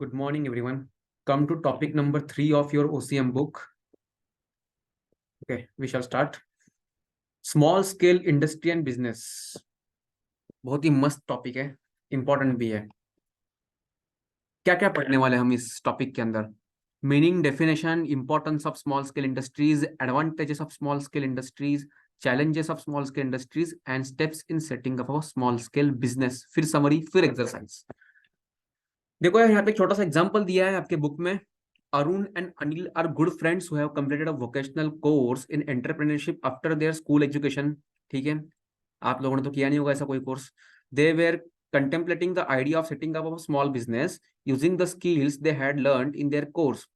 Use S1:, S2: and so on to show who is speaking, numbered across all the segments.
S1: Good morning, everyone. Come to topic number 3 of your OCM book. Okay, we shall start. Small scale industry and business. बहुत ही मस्त topic है, important भी है. क्या क्या पढ़ने वाले हम इस टॉपिक के अंदर? Meaning, definition, importance of small scale industries, advantages of small scale industries, challenges of small scale industries and steps in setting up a small scale business. फिर समरी, फिर एक्सरसाइज. देखो यार, यहाँ पे छोटा सा एग्जांपल दिया है आपके बुक में. Arun and Anil are good friends who have completed a vocational course in entrepreneurship after their school education. ठीक है, आप लोगों ने तो किया नहीं होगा ऐसा कोई course. They were contemplating the idea of setting up a small business using the skills they had learned in their course.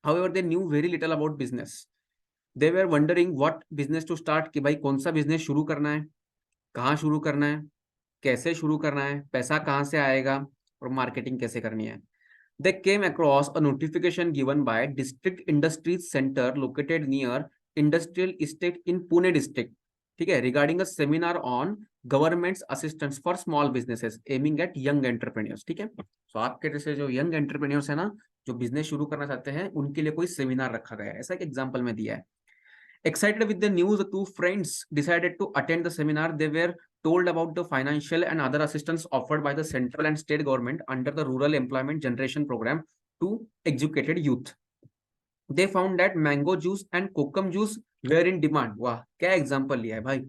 S1: However, they knew very little about business. They were wondering what business to start, कि भाई कौन सा business शुरू करना है, कहाँ शुरू करना है, कैसे शुरू करना है, पैसा कहाँ से आएगा और मार्केटिंग कैसे करनी है. They came across a notification given by District Industries Center located near Industrial Estate in Pune district. ठीक है, regarding a seminar on government's assistance for small businesses aiming at young entrepreneurs. ठीक है, तो आपके जैसे जो यंग एंटरप्रेन्योर्स है ना, जो बिजनेस शुरू करना चाहते हैं, उनके लिए कोई सेमिनार रखा गया है, ऐसा एक एग्जांपल में दिया है. Excited with the news, the two friends decided to attend the seminar. They were told about the financial and other assistance offered by the central and state government under the Rural Employment Generation Program to educated youth. They found that mango juice and kokum juice were in demand. वाह, क्या example लिया है भाई.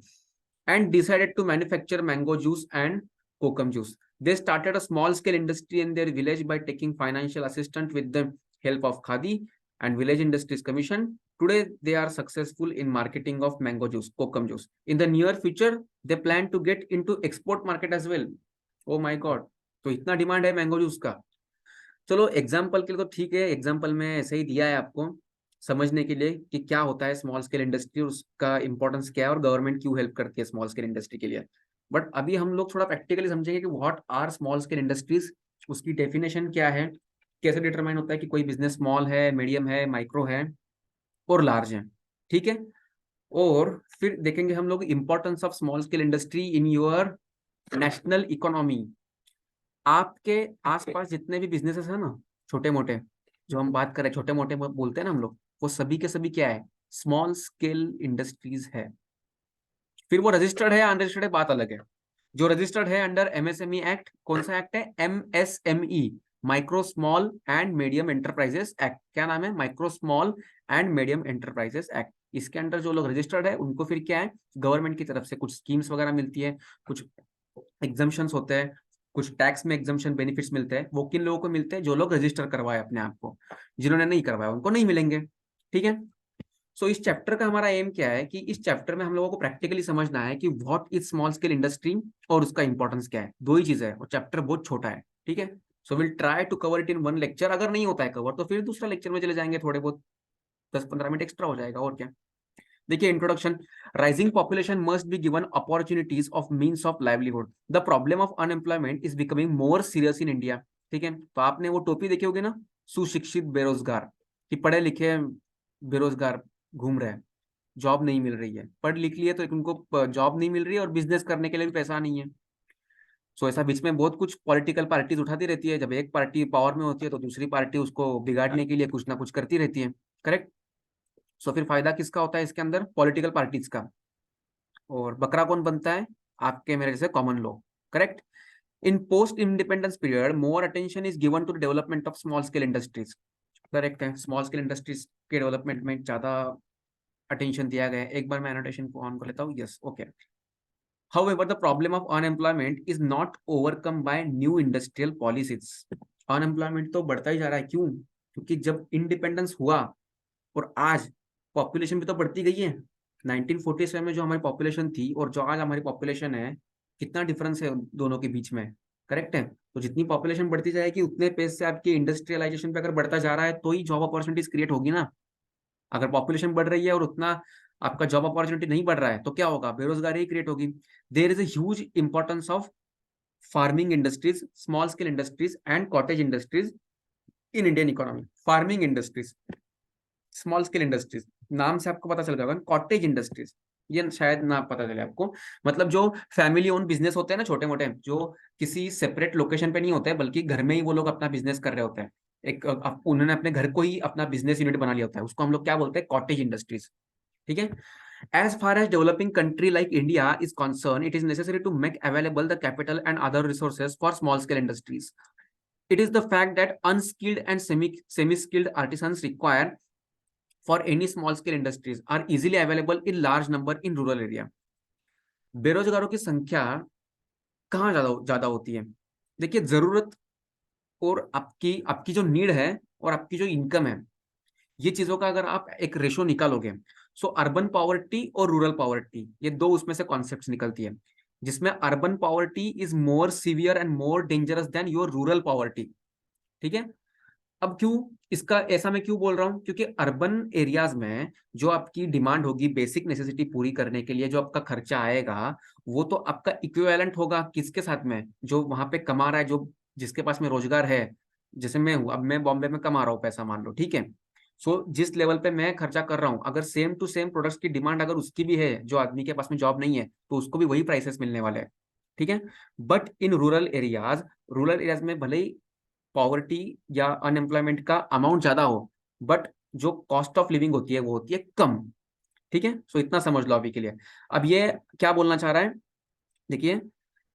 S1: And decided to manufacture mango juice and kokum juice. They started a small scale industry in their village by taking financial assistance with the help of Khadi and Village Industries Commission. Today, they are successful in marketing of mango juice, kokum juice. In the near future, they plan to get into export market as well. Oh my God! तो इतना demand है mango juice का. चलो example के लिए तो ठीक है, एग्जाम्पल में ऐसे ही दिया है आपको समझने के लिए कि क्या होता है स्मॉल स्केल इंडस्ट्री, उसका इंपॉर्टेंस क्या है और गवर्नमेंट क्यों हेल्प करती है स्मॉल स्केल इंडस्ट्री के लिए. बट अभी हम लोग थोड़ा प्रैक्टिकली समझेंगे कि what are small scale industries, उसकी डेफिनेशन क्या है, कैसे डिटरमाइन होता है कि कोई बिजनेस स्मॉल है, मीडियम है, माइक्रो है और लार्ज है. ठीक है, और फिर देखेंगे हम लोग importance of small scale industry in your national economy. आपके आसपास जितने भी बिजनेसेस है ना, छोटे मोटे, जो हम बात करें छोटे मोटे बोलते हैं ना हम लोग, वो सभी के सभी क्या है, स्मॉल स्केल इंडस्ट्रीज है. फिर वो रजिस्टर्ड है या अनरजिस्टर्ड है, बात अलग है. जो रजिस्टर्ड है अंडर एमएसएमई एक्ट, कौन सा एक्ट है, MSME, micro small and medium enterprises act. क्या नाम है, micro small and medium enterprises act. इसके अंडर जो लोग रजिस्टर्ड है उनको फिर क्या है, गवर्नमेंट की तरफ से कुछ स्कीम्स वगैरह मिलती है, कुछ एग्जाम्पशंस होते हैं, कुछ टैक्स में एग्जाम्पशन बेनिफिट्स मिलते हैं. वो किन लोगों को मिलते हैं, जो लोग रजिस्टर करवाए अपने आप को. जिन्होंने नहीं करवाया उनको नहीं मिलेंगे. ठीक है, सो इस चैप्टर का हमारा एम क्या है कि इस चैप्टर में हम लोगों को प्रैक्टिकली समझना है कि what is small scale industry और उसका इंपॉर्टेंस क्या है. दो ही चीज है और चैप्टर बहुत छोटा है. ठीक है, so will try to cover it in one lecture. अगर नहीं होता है कवर तो फिर दूसरा लेक्चर में चले जाएंगे, थोड़े बहुत 10-15 मिनट एक्स्ट्रा हो जाएगा और क्या. देखिए introduction. Rising population must be given opportunities of means of livelihood. The problem of unemployment is becoming more serious in India. ठीक है, तो आपने वो टोपी देखी होगी ना, सुशिक्षित बेरोजगार, कि पढ़े लिखे बेरोजगार घूम रहे हैं, जॉब नहीं मिल रही है. पढ़ लिख लिए तो उनको जॉब नहीं मिल रही है और बिजनेस करने के लिए भी पैसा नहीं है. सो ऐसा बीच में बहुत कुछ पॉलिटिकल पार्टीज उठाती रहती है. जब एक पार्टी पावर में होती है तो दूसरी पार्टी उसको बिगाड़ने के लिए कुछ ना कुछ करती रहती है. करेक्ट. सो फिर फायदा किसका होता है इसके अंदर, पॉलिटिकल पार्टीज का. और बकरा कौन बनता है, आपके मेरे जैसे कॉमन लोग. Correct. In post independence period more attention is given to the development of small scale industries. Correct है, स्मॉल स्केल इंडस्ट्रीज के डेवलपमेंट में ज्यादा अटेंशन दिया गया है. एक बार मैं एनोटेशन को ऑन कर लेता हूँ. Yes, okay. However, the problem of unemployment is not overcome by new industrial policies. Unemployment तो बढ़ता ही जा रहा है. क्यों? क्योंकि जब इंडिपेंडेंस हुआ और आज पॉपुलेशन भी तो बढ़ती गई है. 1947 में जो हमारी पॉपुलेशन थी और जो आज हमारी पॉपुलेशन है, कितना डिफरेंस है दोनों के बीच में. करेक्ट है, तो जितनी पॉपुलेशन बढ़ती जाएगी उतने पेस से आपकी इंडस्ट्रियलाइजेशन पे अगर बढ़ता जा रहा है तो ही जॉब अपॉर्चुनिटीज क्रिएट होगी ना. अगर पॉपुलेशन बढ़ रही है और उतना आपका जॉब अपॉर्चुनिटी नहीं बढ़ रहा है तो क्या होगा, बेरोजगारी क्रिएट होगी. There is a huge importance of farming industries, small scale industries and cottage industries in Indian economy. Farming industries, small scale industries, नाम से आपको पता चल गया, कॉटेज इंडस्ट्रीज. ये शायद ना पता चले आपको। मतलब जो फैमिली ओन बिजनेस होते हैं ना छोटे मोटे, जो किसी सेपरेट लोकेशन पे नहीं होते हैं, बल्कि घर में ही वो लोग अपना बिजनेस कर रहे होते हैं, एक उन्होंने अपने घर को ही अपना बिजनेस यूनिट बना लिया होता है, उसको हम लोग क्या बोलते हैं, कॉटेज इंडस्ट्रीज। ठीक है। As far as developing country like India is concerned, it is necessary to make available the capital and other resources for small scale industries. It is the fact that unskilled and semi-skilled artisans required for any small scale industries are easily available in large number in rural area. बेरोजगारों की संख्या कहाँ ज्यादा ज्यादा होती है? देखिए, जरूरत और आपकी आपकी जो नीड है और आपकी जो इनकम है, ये चीजों का अगर आप एक रेशो निकालोगे, सो अर्बन पॉवर्टी और रूरल पॉवर्टी, ये दो उसमें से कॉन्सेप्ट्स निकलती है, जिसमें urban poverty is more severe and more dangerous than your rural poverty. ठीक है। अब क्यों इसका ऐसा मैं क्यों बोल रहा हूं? क्योंकि अर्बन एरियाज में जो आपकी डिमांड होगी बेसिक नेसेसिटी पूरी करने के लिए, जो आपका खर्चा आएगा, वो तो आपका इक्विवेलेंट होगा किसके साथ में? जो वहां पे कमा रहा है, जो जिसके पास में रोजगार है। जैसे मैं हूं, अब मैं बॉम्बे में कमा रहा हूँ पैसा, मान लो, ठीक है। सो जिस लेवल पे मैं खर्चा कर रहा हूँ, अगर सेम टू सेम प्रोडक्ट्स की डिमांड अगर उसकी भी है, जो आदमी के पास में जॉब नहीं है, तो उसको भी वही प्राइसेस मिलने वाले हैं। ठीक है। बट इन रूरल एरियाज में भले ही पॉवर्टी या अनएम्प्लॉयमेंट का अमाउंट ज्यादा हो, बट जो कॉस्ट ऑफ लिविंग होती है वो होती है कम। ठीक है। सो इतना समझ लो अभी के लिए। अब ये क्या बोलना चाह रहा है, देखिए,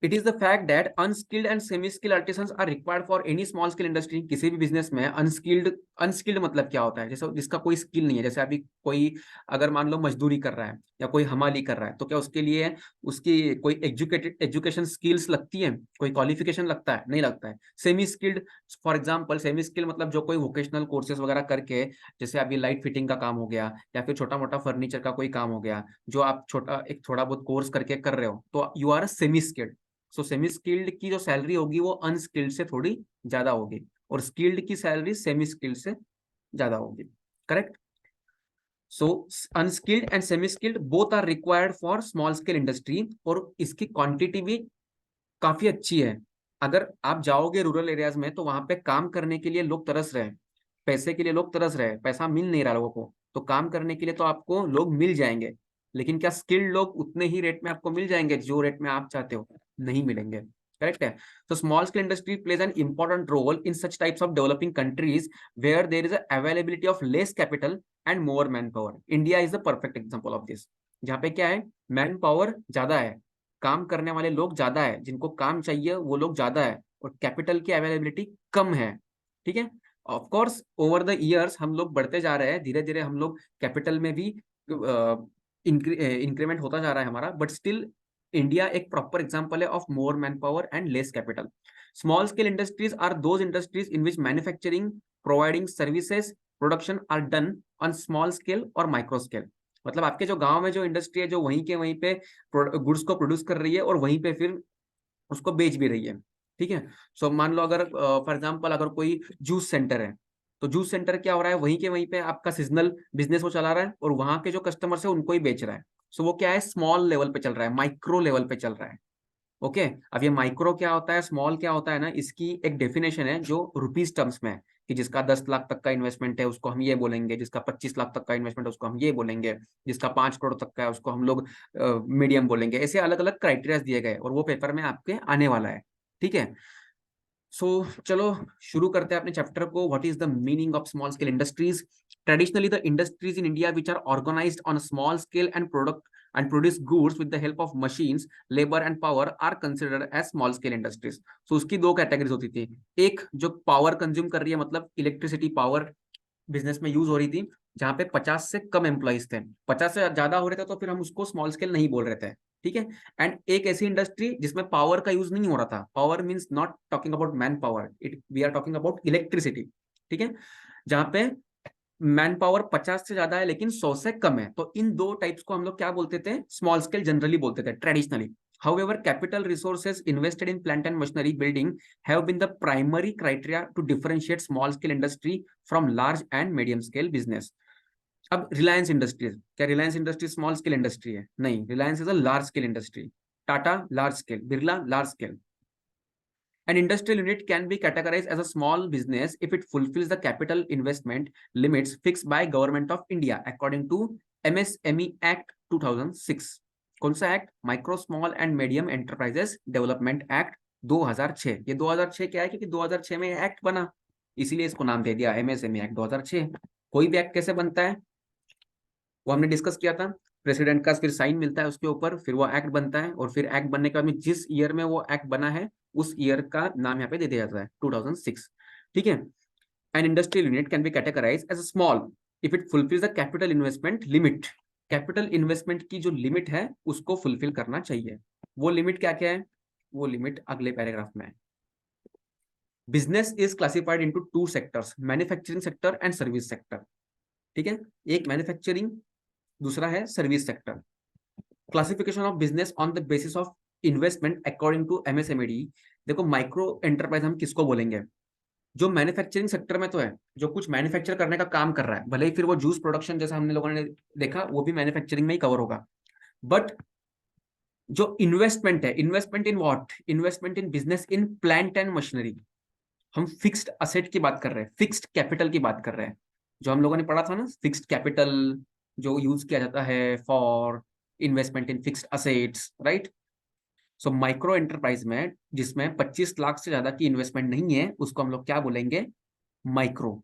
S1: it is the fact that unskilled and semi skilled artisans are required for any small scale industry. किसी भी बिजनेस में अनस्किल्ड मतलब क्या होता है? जैसे जिसका कोई स्किल नहीं है, जैसे अभी कोई अगर मान लो मजदूरी कर रहा है या कोई हमाली कर रहा है, तो क्या उसके लिए उसकी कोई एजुकेशन स्किल्स लगती है? कोई क्वालिफिकेशन लगता है? नहीं लगता है। Semi skilled, for example, semi skilled मतलब जो कोई वोकेशनल कोर्सेज वगैरह करके, जैसे अभी लाइट फिटिंग का काम हो गया या फिर छोटा मोटा फर्नीचर का कोई काम हो गया, जो आप थोड़ा बहुत कोर्स करके कर रहे हो, तो you are semi skilled. So semi skilled की जो सैलरी होगी वो अनस्किल्ड से थोड़ी ज्यादा होगी, और स्किल्ड की सैलरी सेमी स्किल्ड से ज्यादा होगी। Correct. So unskilled and semi skilled both are required for small scale industry, और इसकी क्वांटिटी भी काफी अच्छी है। अगर आप जाओगे रूरल एरियाज में, तो वहां पे काम करने के लिए लोग तरस रहे हैं, पैसे के लिए लोग तरस रहे हैं, पैसा मिल नहीं रहा लोगों को, तो काम करने के लिए तो आपको लोग मिल जाएंगे, लेकिन क्या स्किल्ड लोग उतने ही रेट में आपको मिल जाएंगे जो रेट में आप चाहते हो? नहीं मिलेंगे। करेक्ट है। तो small scale industry plays an important role in such types of developing countries where there is availability of less capital and more man power. India is the perfect example of this, जहाँ पे क्या है, man power ज्यादा है, काम करने वाले लोग ज्यादा है, जिनको काम चाहिए वो लोग ज्यादा है, और कैपिटल की अवेलेबिलिटी कम है। ठीक है। Of course over the years हम लोग बढ़ते जा रहे हैं, धीरे धीरे हम लोग कैपिटल में भी इंक्रीमेंट होता जा रहा है हमारा, बट स्टिल इंडिया एक प्रॉपर एग्जांपल है of more man power and less capital. Small scale industries are those industries in which manufacturing, providing services, production are done on small scale और माइक्रो स्केल। मतलब आपके जो गांव में जो industry है, जो वहीं के वहीं पे गुड्स को प्रोड्यूस कर रही है और वहीं पे फिर उसको बेच भी रही है। ठीक है। सो मान लो अगर फॉर एग्जांपल अगर कोई जूस सेंटर है, तो जूस सेंटर क्या हो रहा है, वहीं के वहीं पे आपका सीजनल बिजनेस वो चला रहा है, और वहां के जो कस्टमर्स है उनको ही बेच रहा है। सो वो क्या है, स्मॉल लेवल पे चल रहा है, माइक्रो लेवल पे चल रहा है। ओके। अब ये माइक्रो क्या होता है, स्मॉल क्या होता है ना, इसकी एक डेफिनेशन है जो रुपीज टर्म्स में है, कि जिसका 10 लाख तक का इन्वेस्टमेंट है उसको हम ये बोलेंगे, जिसका 25 लाख तक का इन्वेस्टमेंट है उसको हम ये बोलेंगे, जिसका 5 करोड़ तक का है उसको हम लोग मीडियम बोलेंगे। ऐसे अलग अलग क्राइटेरिया दिए गए, और वो पेपर में आपके आने वाला है। ठीक है। सो चलो शुरू करते हैं अपने चैप्टर को। What is the meaning of small scale industries? Traditionally the industries in India which are organised on small scale and product and produce goods with the help of machines, labor and power are considered as small scale industries. So उसकी दो categories होती थी। एक जो power consume कर रही है, मतलब इलेक्ट्रिसिटी पावर बिजनेस में यूज हो रही थी, जहां पे 50 से कम एम्प्लॉइज थे, 50 से ज्यादा हो रहे थे तो फिर हम उसको स्मॉल स्केल नहीं बोल रहे थे। ठीक है। एंड एक ऐसी इंडस्ट्री जिसमें पावर का यूज नहीं हो रहा था, power means not talking about man power, it we are talking about electricity. ठीक है। जहां पे मैन पावर 50 से ज्यादा है लेकिन 100 से कम है, तो इन दो टाइप्स को हम लोग क्या बोलते थे, स्मॉल स्केल जनरली बोलते थे traditionally. However, capital resources invested in plant and machinery building have been the primary criteria to differentiate small scale industry from large and medium scale business. अब रिलायंस इंडस्ट्रीज, क्या Reliance industry small scale industry है? नहीं, Reliance is a large scale industry. Tata large scale, Birla large scale. An industrial unit can be categorized as a small business if it fulfills the capital investment limits fixed by Government of India according to MSME Act 2006। कौन सा act? Micro small and medium enterprises development act 2006। ये 2006 क्या है? क्योंकि 2006 में act बना, इसीलिए इसको नाम दे दिया एमएसएमई एक्ट 2006। कोई भी एक्ट कैसे बनता है वो हमने डिस्कस किया था। प्रेसिडेंट का फिर साइन मिलता है उसके ऊपर, फिर वो एक्ट बनता है, और फिर एक्ट बनने के बाद में जिस ईयर में वो एक्ट बना है उस ईयर का नाम यहाँ पे दे दिया जाता है 2006। ठीक है। An industrial unit can be categorized as a small if it fulfills the capital investment limit. Capital investment की जो लिमिट है उसको फुलफिल करना चाहिए। वो लिमिट क्या क्या है? वो लिमिट अगले पैराग्राफ में है। Business is classified into two sectors, manufacturing sector and service sector. ठीक है, एक मैन्युफैक्चरिंग, दूसरा है service sector. Classification of business on the basis of investment according to MSME. देखो माइक्रो एंटरप्राइज हम किसको बोलेंगे? जो मैन्युफैक्चरिंग सेक्टर में तो है, जो कुछ मैन्युफैक्चर करने का काम कर रहा है, भले ही फिर वो जूस प्रोडक्शन जैसा हमने लोगों ने देखा वो भी मैन्युफैक्चरिंग में ही कवर होगा। बट जो इन्वेस्टमेंट है, investment in what? Investment in business in plant and machinery. हम फिक्स्ड असेट की बात कर रहे हैं, फिक्स्ड कैपिटल की बात कर रहे हैं, जो हम लोगों ने पढ़ा था ना, फिक्स्ड कैपिटल जो यूज किया जाता है for investment in fixed assets, right. So micro enterprise में जिसमें 25 लाख से ज्यादा की इन्वेस्टमेंट नहीं है उसको हम लोग क्या बोलेंगे? माइक्रो।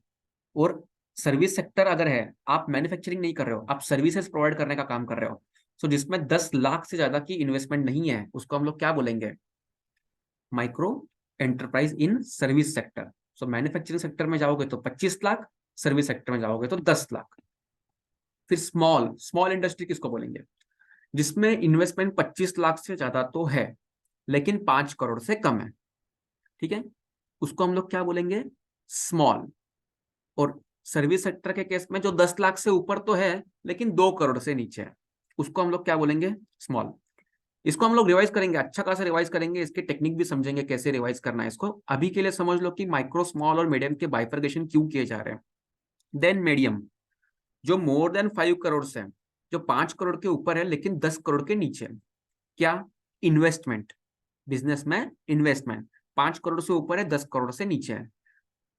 S1: और सर्विस सेक्टर अगर है, आप मैन्युफैक्चरिंग नहीं कर रहे हो, आप सर्विसेज प्रोवाइड करने का काम कर रहे हो, सो जिसमें 10 लाख से ज्यादा की इन्वेस्टमेंट नहीं है उसको हम लोग क्या बोलेंगे? Micro enterprise in service sector. So manufacturing sector में जाओगे तो 25 लाख, सर्विस सेक्टर में जाओगे तो 10 लाख। फिर स्मॉल, स्मॉल इंडस्ट्री किसको बोलेंगे? जिसमें इन्वेस्टमेंट 25 लाख से ज्यादा तो है लेकिन 5 करोड़ से कम है। ठीक है, उसको हम लोग क्या बोलेंगे? स्मॉल। और सर्विस सेक्टर के केस में जो 10 लाख से ऊपर तो है लेकिन 2 करोड़ से नीचे है उसको हम लोग क्या बोलेंगे? स्मॉल। इसको हम लोग रिवाइज करेंगे, अच्छा खासा रिवाइज करेंगे, इसके टेक्निक भी समझेंगे कैसे रिवाइज करना है इसको। अभी के लिए समझ लो कि माइक्रो, स्मॉल और मीडियम के बाइफर्केशन क्यों किए जा रहे हैं। देन मीडियम, जो मोर देन 5 करोड़ से, जो 5 करोड़ के ऊपर है लेकिन 10 करोड़ के नीचे। क्या? इन्वेस्टमेंट, बिजनेस में इन्वेस्टमेंट 5 करोड़ से ऊपर है, 10 करोड़ से नीचे है।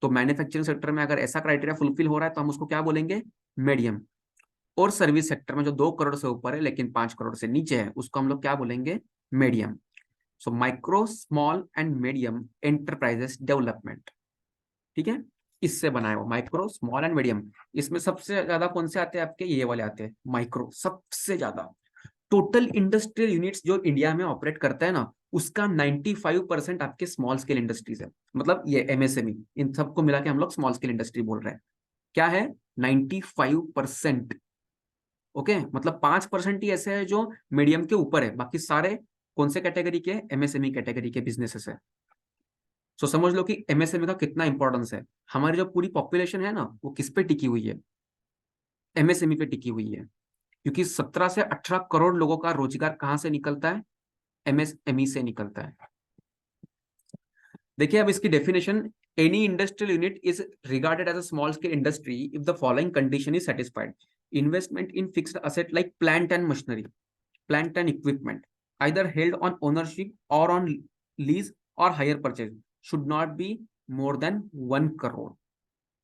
S1: तो मैन्युफैक्चरिंग सेक्टर में अगर ऐसा क्राइटेरिया फुलफिल हो रहा है तो हम उसको क्या बोलेंगे? मीडियम। और सर्विस सेक्टर में जो 2 करोड़ से ऊपर है लेकिन 5 करोड़ से नीचे है उसको हम लोग क्या बोलेंगे? Medium. So micro, small and medium enterprises development. ठीक है, इससे बनाया हुआ माइक्रो, स्मॉल एंड मीडियम। इसमें सबसे ज्यादा कौन से आते हैं आपके? ये वाले आते हैं, माइक्रो सबसे ज्यादा। टोटल इंडस्ट्रियल यूनिट्स जो इंडिया में ऑपरेट करता है ना, उसका 95% आपके स्मॉल स्केल इंडस्ट्रीज है। मतलब ये एमएसएमई, इन सबको मिला के हम लोग स्मॉल स्केल इंडस्ट्री बोल रहे हैं। क्या है? 95%। ओके, मतलब 5% ही ऐसे है जो मीडियम के ऊपर है, बाकी सारे कौन से कैटेगरी के? एमएसएमई कैटेगरी के बिजनेसेस है। सो समझ लो कि एमएसएमई का कितना इंपॉर्टेंस है। हमारी जो पूरी पॉपुलेशन है ना वो किस पे टिकी हुई है? एमएसएमई पे टिकी हुई है। क्योंकि 17 से 18 करोड़ लोगों का रोजगार कहां से निकलता है? एमएसएमई से निकलता है। देखिए अब इसकी definition, any industrial unit is regarded as a small scale industry if the following condition is satisfied. Investment in fixed asset like plant and machinery, plant and equipment either held on ownership or on lease or hire purchase should not be more than 1 crore.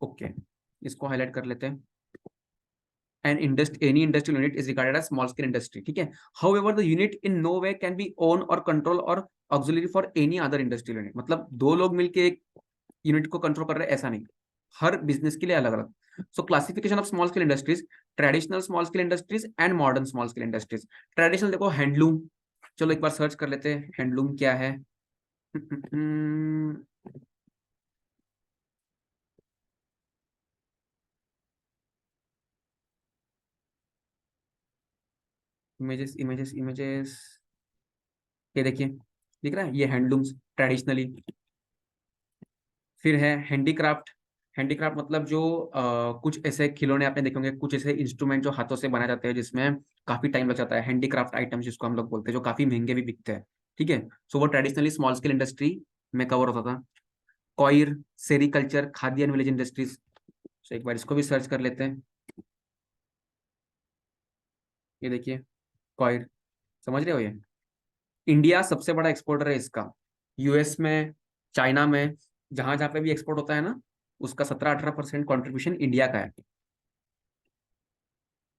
S1: Okay, इसको highlight कर लेते हैं। Any industrial unit is regarded as small scale industry. ठीक है, however the unit in no way can be owned or control or auxiliary for any other industrial unit. मतलब दो लोग मिलके एक यूनिट को कंट्रोल कर रहे हैं ऐसा नहीं, हर बिजनेस के लिए अलग अलग। सो classification of small scale industries, traditional small scale industries and modern small scale industries. Traditional देखो हैंडलूम, चलो एक बार सर्च कर लेते हैं हैंडलूम क्या है। इमेजेस इमेजेस इमेजेस, ये देखिए दिख रहा है, ये हैंडलूम्स ट्रेडिशनली। फिर है हैंडीक्राफ्ट। हैंडीक्राफ्ट मतलब जो कुछ ऐसे खिलौने आपने देखे होंगे, कुछ ऐसे इंस्ट्रूमेंट जो हाथों से बनाए जाते हैं जिसमें काफी टाइम लग जाता है, हैंडीक्राफ्ट आइटम्स जिसको हम लोग बोलते हैं, जो काफी महंगे भी बिकते हैं। ठीक है, सो वो ट्रेडिशनली स्मॉल स्केल इंडस्ट्री में कवर होता था। Coir, sericulture, khadi and village industries. तो एक बार इसको भी सर्च कर लेते हैं। ये देखिए कॉयर, समझ रहे हो? ये इंडिया सबसे बड़ा एक्सपोर्टर है इसका। यूएस में, चाइना में, जहां जहां पे भी एक्सपोर्ट होता है ना, उसका 17-18% कॉन्ट्रीब्यूशन इंडिया का है।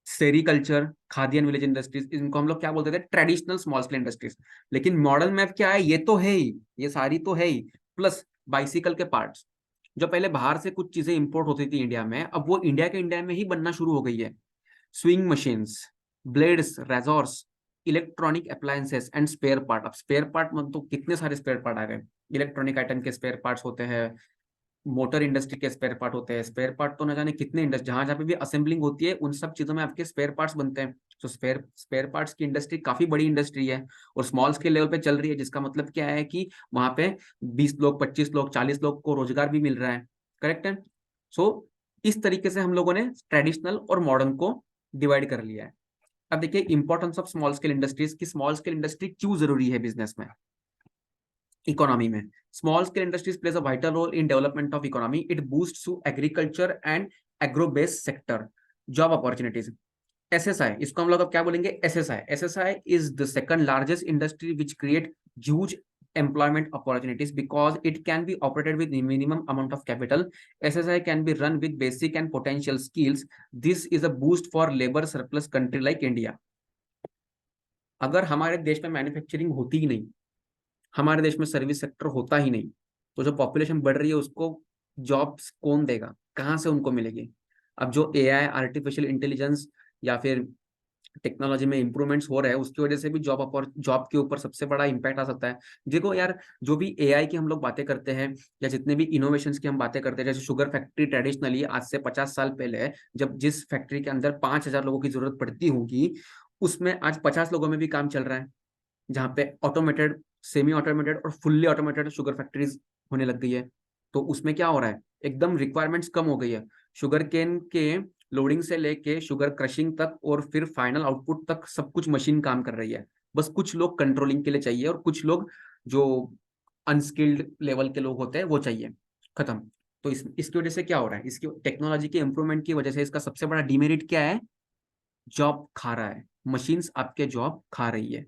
S1: Sericulture, khadi and village industries, इनको हम लोग क्या बोलते थे, ट्रेडिशनल स्मॉल स्केल इंडस्ट्रीज। लेकिन मॉडल में अब क्या है, ये तो है ही, ये सारी तो है ही, प्लस बाइसिकल के पार्ट्स। जो पहले बाहर से कुछ चीजें इंपोर्ट होती थी इंडिया में, अब वो इंडिया में ही बनना शुरू हो गई है। Sewing machines, blades, razors, electronic appliances and spare part. अब स्पेयर पार्ट मतलब तो कितने सारे स्पेयर पार्ट आ गए। इलेक्ट्रॉनिक आइटम के स्पेयर पार्ट्स होते हैं, मोटर इंडस्ट्री के स्पेयर पार्ट होते हैं, स्पेयर पार्ट तो न जाने कितने इंडस्ट्री, जहां जहां पे भी असेंबलिंग होती है उन सब चीजों में आपके स्पेयर पार्ट्स बनते हैं। तो स्पेयर पार्ट्स की इंडस्ट्री काफी बड़ी इंडस्ट्री है और स्मॉल स्केल लेवल पे चल रही है, जिसका मतलब क्या है कि वहां पे 20 लोग, 25 लोग, 40 लोग को रोजगार भी मिल रहा है। करेक्ट है। सो इस तरीके से हम लोगों ने ट्रेडिशनल और मॉडर्न को डिवाइड कर लिया है। अब देखिए importance of small scale industries की, स्मॉल स्केल इंडस्ट्री क्यों जरूरी है बिजनेस में, इकोनॉमी में। Small scale industries plays a vital role in development of economy, it boosts to agriculture and agro based sector, job opportunities. SSI, इसको हम लोग अब क्या बोलेंगे, SSI. SSI is the second largest industry which create huge employment opportunities because it can be operated with minimum amount of capital. SSI can be run with basic and potential skills. This is a boost for labor surplus country like India. अगर हमारे देश में manufacturing होती ही नहीं, हमारे देश में service sector होता ही नहीं, तो जो पॉपुलेशन बढ़ रही है उसको जॉब्स कौन देगा, कहाँ से उनको मिलेगी। अब जो एआई, आर्टिफिशियल इंटेलिजेंस या फिर टेक्नोलॉजी में इंप्रूवमेंट्स हो रहे हैं, उसकी वजह से भी जॉब के ऊपर सबसे बड़ा इंपैक्ट आ सकता है। देखो यार, जो भी एआई की हम लोग बातें करते हैं या जितने भी इनोवेशंस की हम बातें करते हैं, जैसे शुगर फैक्ट्री ट्रेडिशनली आज से 50 साल पहले जब जिस फैक्ट्री के अंदर 5,000 लोगों की जरूरत पड़ती होगी, उसमें आज 50 लोगों में भी काम चल रहा है, जहाँ पे ऑटोमेटेड, सेमी ऑटोमेटेड और फुल्ली ऑटोमेटेड शुगर फैक्ट्रीज होने लग गई है। तो उसमें क्या हो रहा है, एकदम रिक्वायरमेंट्स कम हो गई है। शुगर केन के लोडिंग से लेके शुगर क्रशिंग तक और फिर फाइनल आउटपुट तक सब कुछ मशीन काम कर रही है। बस कुछ लोग कंट्रोलिंग के लिए चाहिए और कुछ लोग जो अनस्किल्ड लेवल के लोग होते हैं वो चाहिए, खत्म। तो इसकी वजह से क्या हो रहा है, इसकी टेक्नोलॉजी के इंप्रूवमेंट की वजह से इसका सबसे बड़ा डिमेरिट क्या है, जॉब खा रहा है, मशीन्स आपके जॉब खा रही है।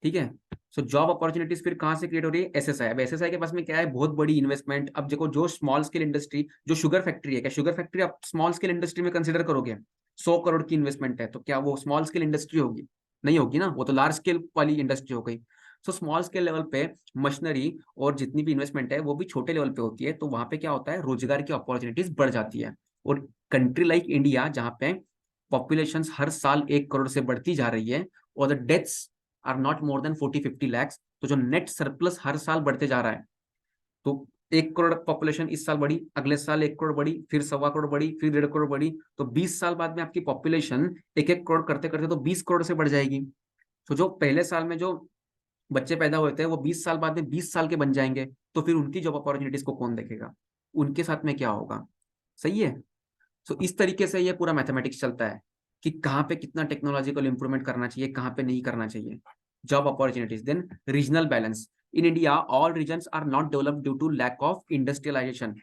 S1: ठीक है। सो जॉब अपॉर्चुनिटीज फिर कहां से क्रिएट हो रही है, एसएसआई। अब एसएसआई के पास में क्या है, बहुत बड़ी इन्वेस्टमेंट। अब देखो जो स्मॉल स्केल इंडस्ट्री, जो शुगर फैक्ट्री है, क्या शुगर फैक्ट्री आप स्मॉल स्केल इंडस्ट्री में कंसिडर करोगे। 100 करोड़ की इन्वेस्टमेंट है, तो क्या वो स्मॉल स्केल इंडस्ट्री होगी, नहीं होगी ना, वो तो लार्ज स्केल वाली इंडस्ट्री हो गई। सो स्मॉल स्केल लेवल पे मशीनरी और जितनी भी इन्वेस्टमेंट है वो भी छोटे लेवल पे होती है, तो वहां पे क्या होता है, रोजगार की अपॉर्चुनिटीज बढ़ जाती है। और कंट्री लाइक इंडिया, जहाँ पे पॉपुलेशन हर साल 1 करोड़ से बढ़ती जा रही है और the deaths are not more than 40-50 lakhs, तो जो नेट सरप्लस हर साल बढ़ते जा रहा है, तो 1 करोड़ पॉपुलेशन इस साल बढ़ी, अगले साल 1 करोड़ बढ़ी, फिर 1.25 करोड़ बढ़ी, फिर 1.5 करोड़ बढ़ी, तो 20 साल बाद में आपकी पॉपुलेशन 1-1 करोड़ करते करते तो 20 करोड़ से बढ़ जाएगी। तो जो पहले साल में जो बच्चे पैदा होते हैं वो 20 साल बाद में 20 साल के बन जाएंगे, तो फिर उनकी जॉब अपॉर्चुनिटीज को कौन देखेगा, उनके साथ में क्या होगा। सही है। सो इस तरीके से ये पूरा मैथमेटिक्स चलता है कि कहाँ पे कितना टेक्नोलॉजिकल इंप्रूवमेंट करना चाहिए, कहाँ पे नहीं करना चाहिए। Job opportunities, then regional balance. In India all regions are not developed due to lack of industrialisation.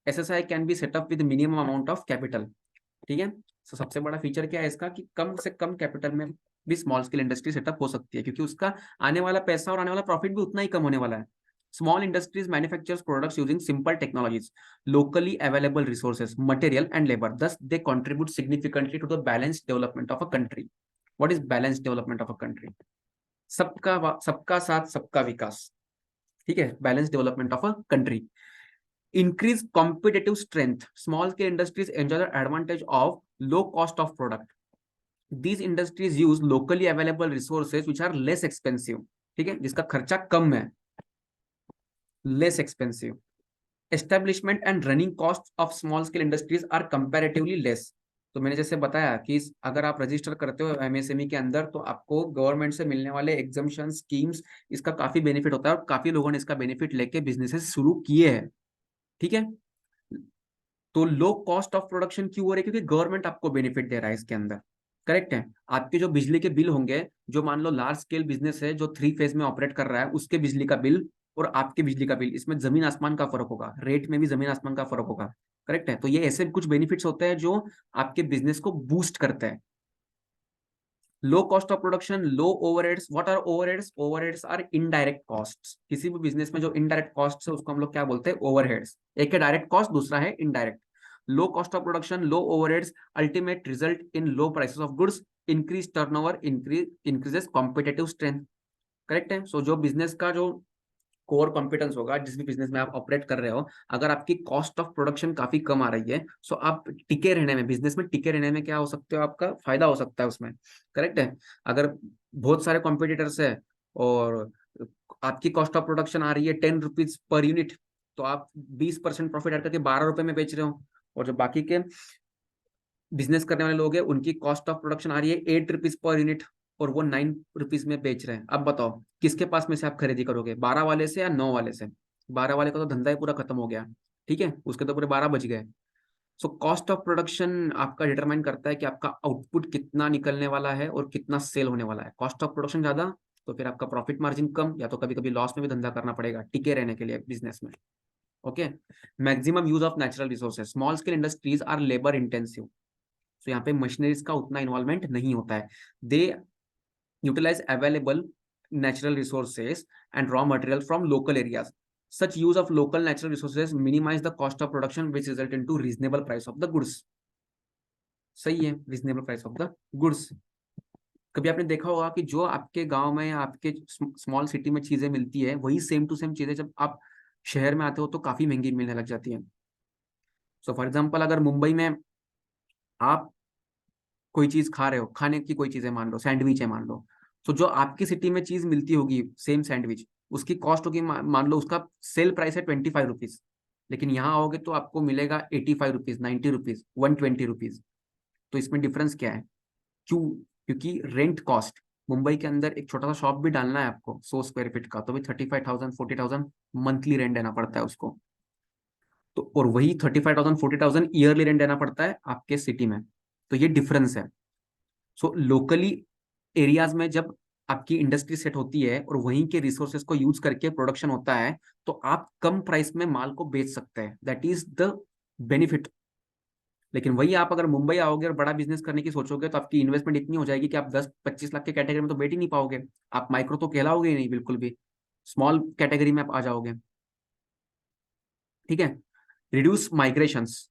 S1: SSI can be set up with minimum amount of capital. ठीक है। तो सबसे बड़ा फीचर क्या है इसका, कि कम से कम कैपिटल में भी स्मॉल स्केल इंडस्ट्री सेटअप हो सकती है, क्योंकि उसका आने वाला पैसा और आने वाला प्रॉफिट भी उतना ही कम होने वाला है। Small industries manufactures products using simple technologies, locally available resources, material and labor. Thus, they contribute significantly to the balanced development of a country. What is balanced development of a country? सबका साथ सबका विकास। ठीक है, balanced development of a country. Increase competitive strength. Small scale industries enjoy the advantage of low cost of product. These industries use locally available resources which are less expensive. ठीक है, जिसका खर्चा कम है, less expensive. Establishment and running costs of small scale industries are comparatively less. तो मैंने जैसे बताया कि अगर आप रजिस्टर करते हो एमएसएमई के अंदर, तो आपको गवर्नमेंट से मिलने वाले एग्जम्पशन स्कीम्स, इसका काफी बेनिफिट होता है और काफी लोगों ने इसका बेनिफिट लेके बिजनेसेस शुरू किए हैं। ठीक है। तो लो कॉस्ट ऑफ प्रोडक्शन क्यों हो रही है, क्योंकि गवर्नमेंट आपको बेनिफिट दे रहा है इसके अंदर। करेक्ट है। आपके जो बिजली के बिल होंगे, जो मान लो लार्ज स्केल बिजनेस है जो 3 फेज में ऑपरेट कर रहा है, उसके बिजली का बिल और आपके बिजली का बिल, इसमें जमीन आसमान का फर्क होगा, रेट में भी जमीन आसमान का फर्क होगा। करेक्ट है। तो ये ऐसे कुछ बेनिफिट्स होते हैं जो आपके बिजनेस को बूस्ट करते हैं। Low cost of production, low overheads. What are overheads? Overheads are indirect costs. किसी भी बिजनेस में जो इनडायरेक्ट कॉस्ट है उसको हम लोग क्या बोलते हैं, ओवरहेड्स। एक है डायरेक्ट कॉस्ट, दूसरा है indirect. Low cost of production, low overheads, ultimate result in low prices of goods, increase turnover, increases competitive strength. Correct है। सो जो बिजनेस का जो कोर कॉम्पिटेंस होगा, जिस भी बिजनेस में आप ऑपरेट कर रहे हो, अगर आपकी कॉस्ट ऑफ प्रोडक्शन काफी कम आ रही है, सो आप टिके रहने में, बिजनेस में टिके रहने में क्या हो सकते हो, आपका फायदा हो सकता है उसमें। करेक्ट है। अगर बहुत सारे कॉम्पिटिटर्स है और आपकी कॉस्ट ऑफ प्रोडक्शन आ रही है 10 रुपीज पर यूनिट, तो आप 20% प्रॉफिट ऐड करके 12 रुपए में बेच रहे हो, और जो बाकी के बिजनेस करने वाले लोग हैं उनकी कॉस्ट ऑफ प्रोडक्शन आ रही है 8 रुपीज पर यूनिट और वो 9 रुपीज में बेच रहे हैं। अब बताओ किसके पास में से आप खरीदी करोगे, 12 वाले से या 9 वाले से? 12 वाले का तो धंधा ही पूरा खत्म हो गया, ठीक है, उसके तो पूरे 12 बज गए। सो कॉस्ट ऑफ प्रोडक्शन आपका डिटरमाइन करता है कि आपका आउटपुट कितना निकलने वाला है और कितना सेल होने वाला है। कॉस्ट ऑफ प्रोडक्शन ज्यादा तो फिर आपका प्रॉफिट मार्जिन कम, या तो कभी कभी लॉस में भी धंधा करना पड़ेगा टिके रहने के लिए बिजनेस में। Okay. Maximum use of natural resources, small scale industries are labour intensive. तो यहाँ पे मशीनरीज का उतना इन्वॉल्वमेंट नहीं होता है। They utilise available natural resources and raw material from local areas. Such use of local natural resources minimize the cost of production, which result into reasonable price of the goods. सही है, reasonable price of the goods। कभी आपने देखा होगा कि जो आपके गांव में या आपके स्मॉल सिटी में चीजें मिलती है, वही सेम टू सेम चीजें जब आप शहर में आते हो तो काफी महंगी मिलने लग जाती है। सो फॉर एग्जाम्पल, अगर मुंबई में आप कोई चीज खा रहे हो, खाने की कोई चीज है, मान लो सैंडविच है मान लो, तो जो आपकी सिटी में चीज मिलती होगी सेम सैंडविच, उसकी कॉस्ट होगी मान लो उसका सेल प्राइस है 25 रुपीज, लेकिन यहाँ आओगे तो आपको मिलेगा 85 रुपीज, 90 रुपीज, 120 रुपीज। तो इसमें डिफरेंस क्या है? क्यों? क्योंकि रेंट कॉस्ट, मुंबई के अंदर एक छोटा सा शॉप भी डालना है आपको 100 स्क्वायर फीट का, तो भी 35,000 40,000 मंथली रेंट देना पड़ता है उसको। तो और वही 35,000 40,000 ईयरली रेंट देना पड़ता है आपके सिटी में। तो ये डिफरेंस है। सो लोकली एरियाज में जब आपकी इंडस्ट्री सेट होती है और वहीं के रिसोर्सेज को यूज करके प्रोडक्शन होता है, तो आप कम प्राइस में माल को बेच सकते हैं, दैट इज द बेनिफिट। लेकिन वही आप अगर मुंबई आओगे और बड़ा बिजनेस करने की सोचोगे, तो आपकी इन्वेस्टमेंट इतनी हो जाएगी कि आप 10-25 लाख के कैटेगरी में तो बैठ ही नहीं पाओगे। आप माइक्रो तो कहलाओगे ही नहीं बिल्कुल भी, स्मॉल कैटेगरी में आप आ जाओगे। ठीक है। Reduce migrations.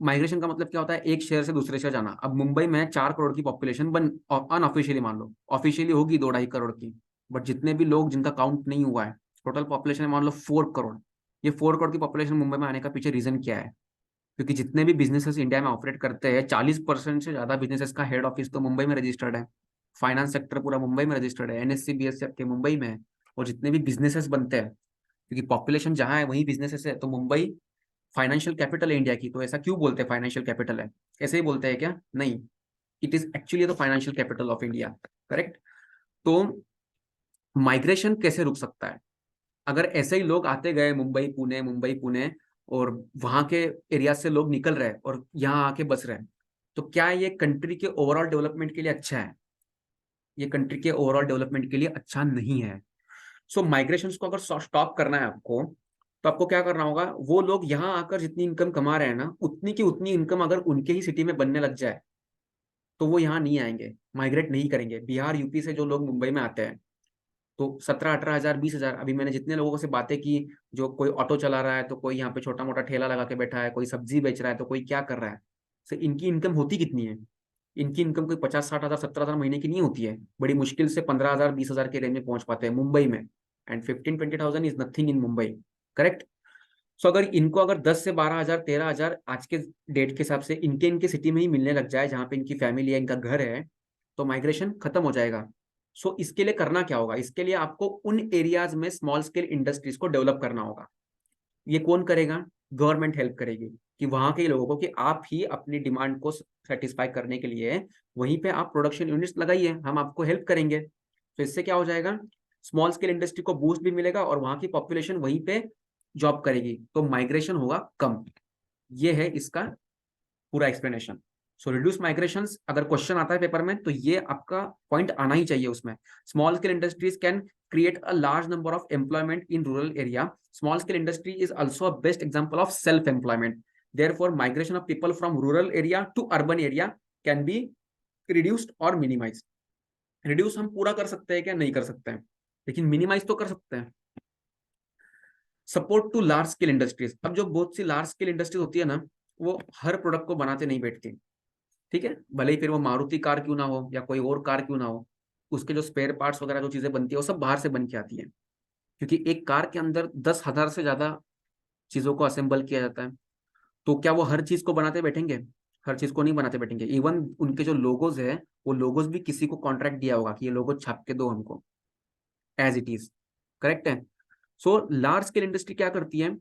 S1: माइग्रेशन का मतलब क्या होता है? एक शहर से दूसरे शहर जाना। अब मुंबई में 4 करोड़ की पॉपुलेशन बन, अनऑफिशियली मान लो, ऑफिशियली होगी 2-2.5 करोड़ की, बट जितने भी लोग जिनका काउंट नहीं हुआ है, टोटल पॉपुलेशन है मान लो 4 करोड़। ये 4 करोड़ की पॉपुलेशन मुंबई में आने का पीछे रीजन क्या है? क्योंकि जितने भी बिजनेसेस इंडिया में ऑपरेट करते हैं, 40% से ज्यादा बिजनेसेस का हेड ऑफिस तो मुंबई में रजिस्टर्ड है। फाइनेंस सेक्टर पूरा मुंबई में रजिस्टर्ड है, एनएससी बीएससी आपके मुंबई में है। और जितने भी बिजनेसेस बनते हैं, क्योंकि पॉपुलेशन जहाँ है वही बिजनेसेस है, तो मुंबई फाइनेंशियल कैपिटल है इंडिया की। तो ऐसा क्यों बोलते हैं फाइनेंशियल कैपिटल है? ऐसे ही बोलते हैं क्या? नहीं, it is actually the financial capital of India. Correct. तो माइग्रेशन कैसे रुक सकता है? अगर ऐसे ही लोग आते गए मुंबई पुणे और वहां के एरिया से लोग निकल रहे हैं और यहाँ आके बस रहे हैं, तो क्या ये कंट्री के ओवरऑल डेवलपमेंट के लिए अच्छा है? ये कंट्री के ओवरऑल डेवलपमेंट के लिए अच्छा नहीं है। सो माइग्रेशन को अगर स्टॉप करना है आपको, तो आपको क्या करना होगा? वो लोग यहाँ आकर जितनी इनकम कमा रहे हैं ना, उतनी की उतनी इनकम अगर उनके ही सिटी में बनने लग जाए, तो वो यहाँ नहीं आएंगे, माइग्रेट नहीं करेंगे। बिहार यूपी से जो लोग मुंबई में आते हैं, तो 17-18 हजार 20 हजार, अभी मैंने जितने लोगों से बातें की, जो कोई ऑटो चला रहा है, तो कोई यहाँ पे छोटा मोटा ठेला लगा के बैठा है, कोई सब्जी बेच रहा है, तो कोई क्या कर रहा है, तो इनकी इनकम होती कितनी है? इनकी इनकम कोई 50-60 हजार 70 हजार महीने की नहीं होती है, बड़ी मुश्किल से 15 हजार 20 हजार के रेंज में पहुंच पाते हैं मुंबई में। And 15-20 thousand is nothing in Mumbai. Correct. So अगर इनको अगर 10 से 12 हजार 13 हजार आज के डेट के हिसाब से इनके इनके सिटी में ही मिलने लग जाए, जहाँ पे इनकी फैमिली है, इनका घर है, तो माइग्रेशन खत्म हो जाएगा। सो इसके लिए करना क्या होगा? इसके लिए आपको उन एरियाज में स्मॉल स्केल इंडस्ट्रीज को डेवलप करना होगा। ये कौन करेगा? गवर्नमेंट हेल्प करेगी कि वहां के लोगों को, कि आप ही अपनी डिमांड को सेटिस्फाई करने के लिए वहीं पे आप प्रोडक्शन यूनिट्स लगाइए, हम आपको हेल्प करेंगे। तो इससे क्या हो जाएगा? स्मॉल स्केल इंडस्ट्री को बूस्ट भी मिलेगा और वहां की पॉपुलेशन वहीं पे जॉब करेगी, तो माइग्रेशन होगा कम। ये है इसका पूरा एक्सप्लेनेशन। सो रिड्यूस माइग्रेशन, अगर क्वेश्चन आता है पेपर में तो ये आपका पॉइंट आना ही चाहिए उसमें। Small scale industries can create a large number of employment in rural area. Small scale industry is also a best example of self employment. Therefore migration of people from rural area to urban area can be reduced or minimized. reduce हम पूरा कर सकते हैं क्या? नहीं कर सकते हैं, लेकिन minimize तो कर सकते हैं। Support to large scale industries, अब जो बहुत सी लार्ज स्केल इंडस्ट्रीज होती है ना, वो हर प्रोडक्ट को बनाते नहीं बैठती, ठीक है, भले ही फिर वो मारुति कार क्यों ना हो या कोई और कार क्यों ना हो, उसके जो स्पेयर पार्ट्स वगैरह जो चीजें बनती है वो सब बाहर से बन के आती है, क्योंकि एक कार के अंदर 10,000 से ज्यादा चीजों को असेंबल किया जाता है। तो क्या वो हर चीज को बनाते बैठेंगे? हर चीज को नहीं बनाते बैठेंगे। इवन उनके जो लोगोज है, वो लोगोज भी किसी को कॉन्ट्रैक्ट दिया होगा कि ये लोगो छाप के दो हमको, एज इट इज, करेक्ट है। सो लार्ज स्केल इंडस्ट्री क्या करती है,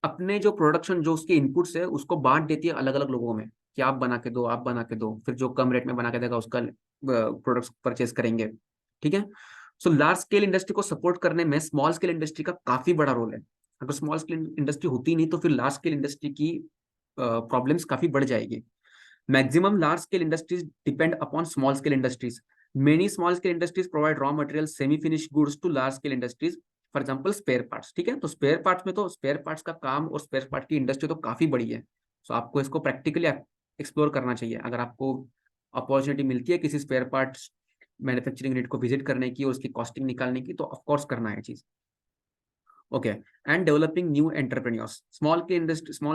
S1: अपने जो प्रोडक्शन, जो उसके इनपुट्स है, उसको बांट देती है अलग अलग लोगों में कि आप बना के दो, आप बना के दो, फिर जो कम रेट में बना के देगा उसका प्रोडक्ट्स परचेज करेंगे, ठीक है। सो लार्ज स्केल इंडस्ट्री को सपोर्ट करने में स्मॉल स्केल इंडस्ट्री का काफी बड़ा रोल है। अगर स्मॉल स्केल इंडस्ट्री होती नहीं तो फिर लार्ज स्केल इंडस्ट्री की प्रॉब्लम्स काफी बढ़ जाएगी। Maximum large scale industries depend upon small scale industries. Many small scale industries provide raw material, semi finish goods to large scale industries, for example spare parts, ठीक है। तो spare parts में तो spare parts का काम और spare part की industry तो काफी बड़ी है। सो आपको इसको प्रैक्टिकली एक्सप्लोर करना चाहिए। अगर आपको अपॉर्चुनिटी मिलती है किसी स्पेयर पार्ट्स मैन्युफैक्चरिंग यूनिट को विजिट करने की और उसकी कॉस्टिंग निकालने की, तो ऑफकोर्स करना है चीज। Okay, and developing new entrepreneurs. Small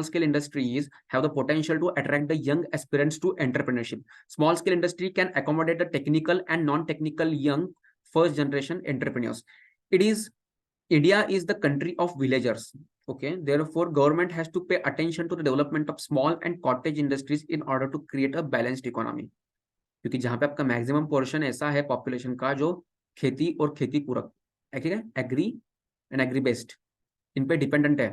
S1: scale industries have the potential to attract the young aspirants to entrepreneurship. Small scale industry can accommodate the technical and non-technical young first generation entrepreneurs. It is India is the country of villagers. Okay, therefore government has to pay attention to the development of small and cottage industries in order to create a balanced economy. क्योंकि जहां पे आपका maximum portion ऐसा है population का जो खेती और खेती पूरक, ठीक है, एग्री एंड एग्री बेस्ड, इन पे डिपेंडेंट है,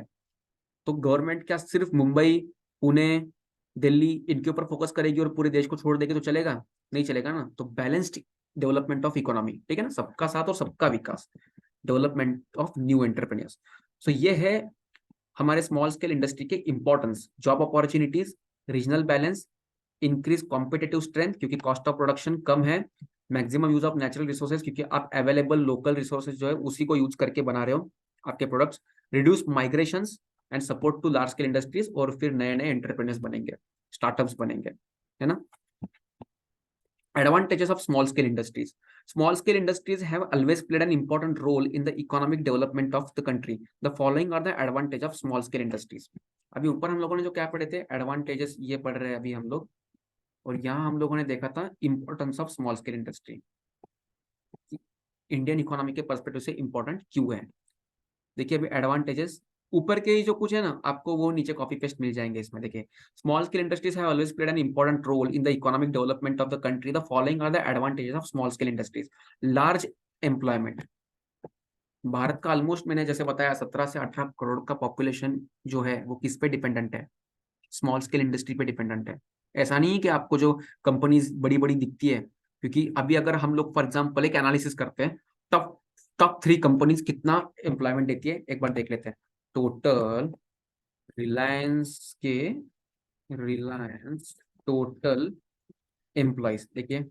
S1: तो गवर्नमेंट क्या सिर्फ मुंबई, पुणे, दिल्ली इनके ऊपर फोकस करेगी और पूरे देश को छोड़ देगी तो चलेगा? नहीं चलेगा ना। तो बैलेंस्ड डेवलपमेंट ऑफ इकोनॉमी, ठीक है ना, सबका साथ और सबका विकास, डेवलपमेंट ऑफ न्यू एंटरप्रेन्योर्स। सो ये है हमारे स्मॉल स्केल इंडस्ट्री के importance. Job opportunities, regional balance, increase competitive strength क्योंकि कॉस्ट ऑफ प्रोडक्शन कम है, maximum use of natural resources क्योंकि आप अवेलेबल लोकल रिसोर्सेज जो है उसी को यूज करके बना रहे हो आपके products, reduce migrations and support to large scale industries, और फिर नए नए एंटरप्रेन्योर्स बनेंगे, स्टार्टअप्स बनेंगे, है ना। Advantages of small scale industries. Small scale industries have always played an important role in the economic development of the country. The following are the advantage of small scale industries. अभी ऊपर हम लोगों ने जो क्या पढ़े थे, एडवांटेजेस ये पढ़ रहे हैं अभी हम लोग, और यहाँ हम लोगों ने देखा था importance of small scale industry, Indian economy के पर्सपेक्टिव से इंपॉर्टेंट क्यों है। देखिए अभी एडवांटेजेस ऊपर के जो कुछ है ना, आपको वो नीचे कॉपी पेस्ट मिल जाएंगे इसमें। देखिए, small scale industries have always played an important role in the economic development of the country. The following are the advantages of small scale industries. Large employment, भारत का ऑलमोस्ट मैंने जैसे बताया 17 से 18 करोड़ का पॉपुलेशन जो है वो किस पे डिपेंडेंट है, स्मॉल स्केल इंडस्ट्री पे डिपेंडेंट है। ऐसा नहीं है कि आपको जो कंपनीज बड़ी बड़ी दिखती है, क्योंकि अभी अगर हम लोग फॉर एग्जांपल एक एनालिसिस करते हैं, टॉप टॉप 3 कंपनीज कितना एम्प्लॉयमेंट देती है एक बार देख लेते हैं। टोटल रिलायंस टोटल एम्प्लॉयज देखिए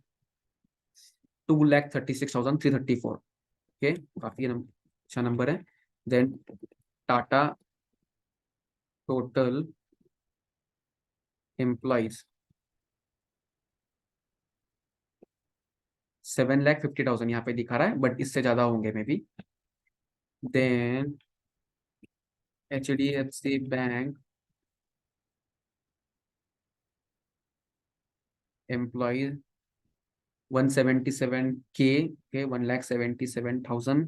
S1: 2,36,334, ओके, काफी अच्छा नंबर है। देन टाटा टोटल एम्प्लॉयज 7,50,000 यहाँ पे दिखा रहा है, बट इससे ज्यादा होंगे may be. Then HDFC bank employs 177K के 1,77,000,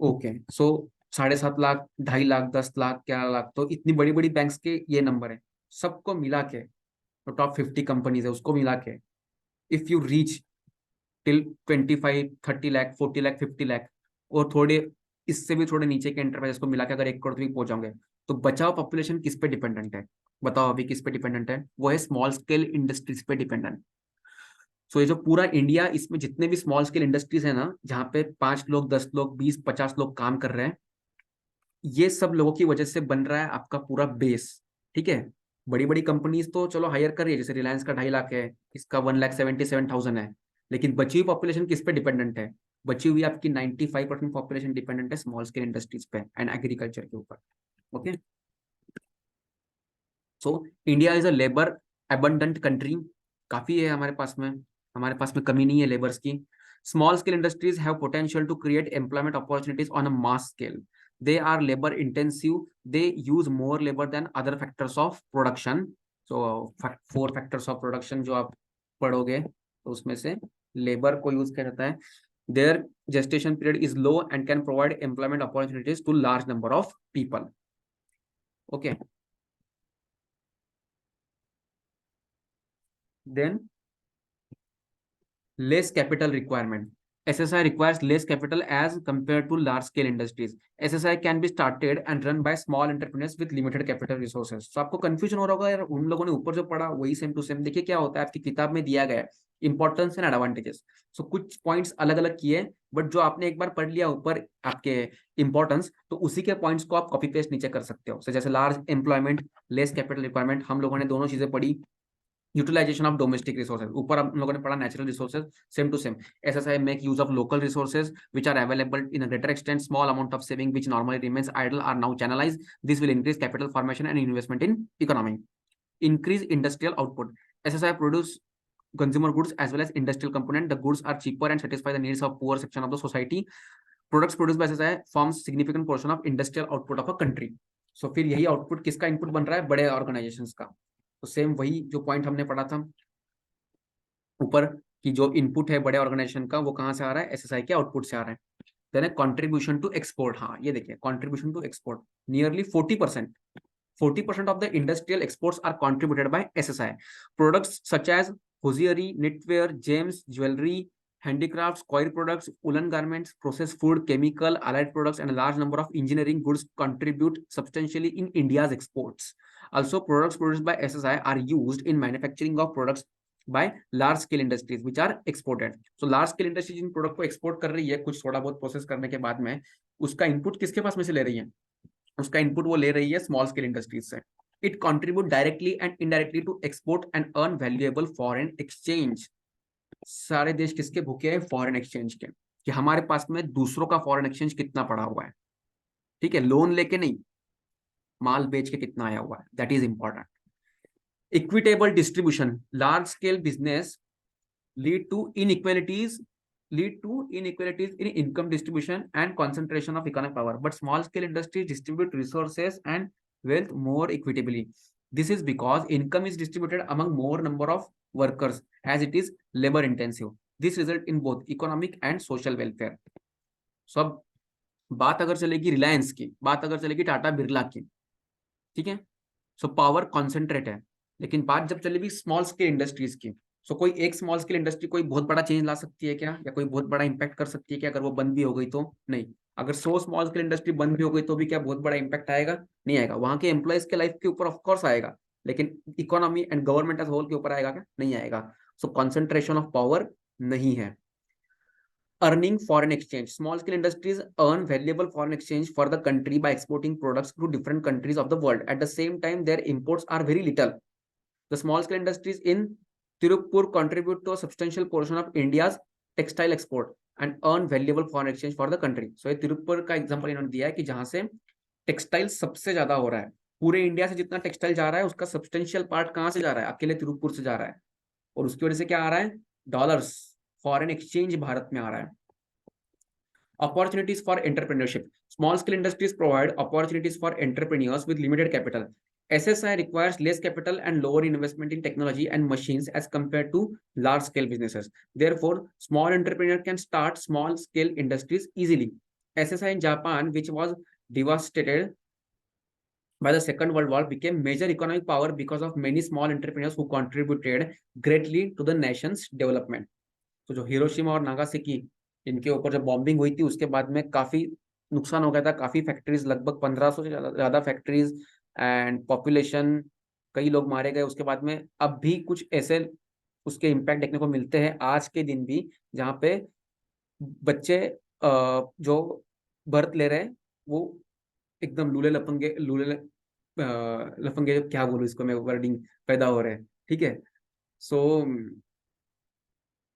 S1: ओके। सो 7.5 लाख, 2.5 लाख, 10 लाख, 11 लाख, तो इतनी बड़ी बड़ी बैंक्स के ये नंबर है। सबको मिला के तो टॉप 50 कंपनीज है, उसको मिला के if you reach till 25, 30 lakh, 40 lakh, 50 lakh, और थोड़े इससे भी थोड़े नीचे के एंटरप्राइजेस को मिला के अगर 1 करोड़ तक पहुंच जाओगे, तो बचाव पॉपुलेशन किस पे डिपेंडेंट है? बताओ अभी किस पे डिपेंडेंट है? वो है स्मॉल स्केल इंडस्ट्रीज पे डिपेंडेंट। सो ये जो पूरा इंडिया, इसमें जितने भी स्मॉल स्केल इंडस्ट्रीज है ना, जहाँ पे 5 लोग, 10 लोग, 20, 50 लोग काम कर रहे हैं, ये सब लोगों की वजह से बन रहा है आपका पूरा बेस, ठीक है। बड़ी बड़ी कंपनीज तो चलो हायर कर रही है, जैसे रिलायंस का 2.5 लाख है, इसका 1,77,000 है, लेकिन बची हुई पॉपुलेशन किस पे डिपेंडेंट है? बची हुई आपकी 95% पॉपुलेशन डिपेंडेंट है स्मॉल स्केल इंडस्ट्रीज पे एंड एग्रीकल्चर के ऊपर, okay. So India is a labour abundant country, काफी है हमारे पास में कमी नहीं है लेबर्स की। Small scale industries have potential to create employment opportunities on a mass scale. they are labor intensive, they use more labor than other factors of production. So 4 factors of production जो आप पढ़ोगे तो उसमें से labour को use किया जाता है. Their gestation period is low and can provide employment opportunities to large number of people. Okay. Then less capital requirement. SSI requires less capital as compared to large scale industries. SSI can be started and run by small entrepreneurs with limited capital resources. So आपको confusion हो रहा होगा यार, उन लोगों ने ऊपर जो पढ़ा वही सेम टू सेम. देखिए क्या होता है, आपकी किताब में दिया गया है इंपॉर्टेंस एंड एडवांटेजेस. सो कुछ पॉइंट्स अलग अलग किए, बट जो आपने एक बार पढ़ लिया ऊपर आपके इंपॉर्टेंस, तो उसी के पॉइंट्स को आप कॉपी पेस्ट नीचे कर सकते हो. जैसे large employment, less capital requirement, हम लोगों ने दोनों चीजें पढ़ी. यूटिलाइजेशन ऑफ डोमेस्टिक रिसोर्सेज, ऊपर हम लोगों ने पढ़ा natural resources, same to same. SSI make use of local resources which are available in a greater extent. Small amount of saving which normally remains idle are now channelized. This will increase capital formation and investment in economy. Increase industrial output. SSI produce consumer goods as well as industrial component. The goods are cheaper and satisfy the needs of poor section of the society. Products produced by SSI forms significant portion of industrial output of a country. So फिर यही output किसका input बन रहा है? बड़े organisations का. तो same वही जो पॉइंट हमने पढ़ा था ऊपर कि जो इनपुट है बड़े ऑर्गेनाइजेशन का वो कहां से आ रहा है? एसएसआई के आउटपुट से आ रहा है. Then contribution to export. हाँ ये देखिए contribution to export nearly 40%. 40% of the industrial exports are contributed by SSI. Products such as hosiery, knitwear, gems, jewelry, handicrafts, coir products, woolen garments, processed food, chemical, allied products, and a large number of engineering goods contribute substantially in India's exports. Also, products produced by SSI are used in manufacturing of products by large scale industries which are exported. So large scale industries Jin product को export कर रही है कुछ थोड़ा बहुत process करने के बाद में, उसका इनपुट किसके पास में से ले रही है? उसका इनपुट वो ले रही है स्मॉल स्केल इंडस्ट्रीज से. It contribute directly and indirectly to export and earn valuable foreign exchange. सारे देश किसके भूखे हैं? फॉरेन एक्सचेंज के, कि हमारे पास में दूसरों का फॉरेन एक्सचेंज कितना पड़ा हुआ है. ठीक है, लोन लेके नहीं, माल बेच के कितना आया हुआ है, that is important. Equitable distribution. Large scale business lead to inequalities in income distribution and concentration of economic power, but small scale industries distribute resources and wealth more equitably. This is because income is distributed among more number of workers as it is labor intensive. This result in both economic and social welfare. So अब बात अगर चलेगी रिलायंस की, बात अगर चलेगी टाटा बिरला की, ठीक है, सो पावर कॉन्सेंट्रेट है. लेकिन बात जब चलेगी स्मॉल स्केल इंडस्ट्रीज की, सो कोई एक स्मॉल स्केल इंडस्ट्री कोई बहुत बड़ा चेंज ला सकती है क्या, या कोई बहुत बड़ा इंपैक्ट कर सकती है क्या? अगर वो बंद भी हो गई तो नहीं. अगर 100 स्मॉल स्केल इंडस्ट्री बंद भी हो गई तो भी क्या बहुत बड़ा इंपैक्ट आएगा? नहीं आएगा. वहां के एम्प्लॉयज के लाइफ के ऊपर ऑफकोर्स आएगा, लेकिन economy and government as whole के ऊपर आएगा क्या? नहीं आएगा. सो कॉन्सेंट्रेशन ऑफ पावर नहीं है. Earning foreign exchange. Small scale industries earn valuable foreign exchange for the country by exporting products to different countries of the world. At the same time, their imports are very little. The small scale industries in Tirupur contribute to a substantial portion of India's textile export and earn valuable foreign exchange for the country. So ये तिरुपुर का example इन्होंने दिया है कि जहां से textile सबसे ज्यादा हो रहा है. पूरे इंडिया से जितना टेक्सटाइल जा रहा है उसका सब्सटेंशियल पार्ट कहां से जा रहा है? अकेले तिरुपुर से जा रहा है. और उसकी वजह से क्या आ रहा है? डॉलर्स, फॉरेन एक्सचेंज भारत में आ रहा है. Opportunities for entrepreneurship. Small scale industries provide opportunities for entrepreneurs with limited capital. SSI requires less capital and lower investment in technology and machines as compared to large scale businesses. Therefore, small entrepreneur can start small scale industries easily. SSI in Japan, which was devastated by the Second World War, became major economic power because of many small entrepreneurs who contributed greatly to the nation's development. तो जो Hiroshima और Nagasaki इनके ऊपर जब bombing हुई थी उसके बाद में काफी नुकसान हो गया था. काफी फैक्ट्रीज, लगभग 1500 से ज्यादा फैक्ट्रीज एंड पॉपुलेशन, कई लोग मारे गए. उसके बाद में अब भी कुछ ऐसे उसके इम्पैक्ट देखने को मिलते हैं आज के दिन भी, जहाँ पे बच्चे जो बर्थ ले रहे हैं वो एकदम लफंगे क्या बोलूं इसको मैं, वर्डिंग पैदा हो रहे हैं. ठीक है, सो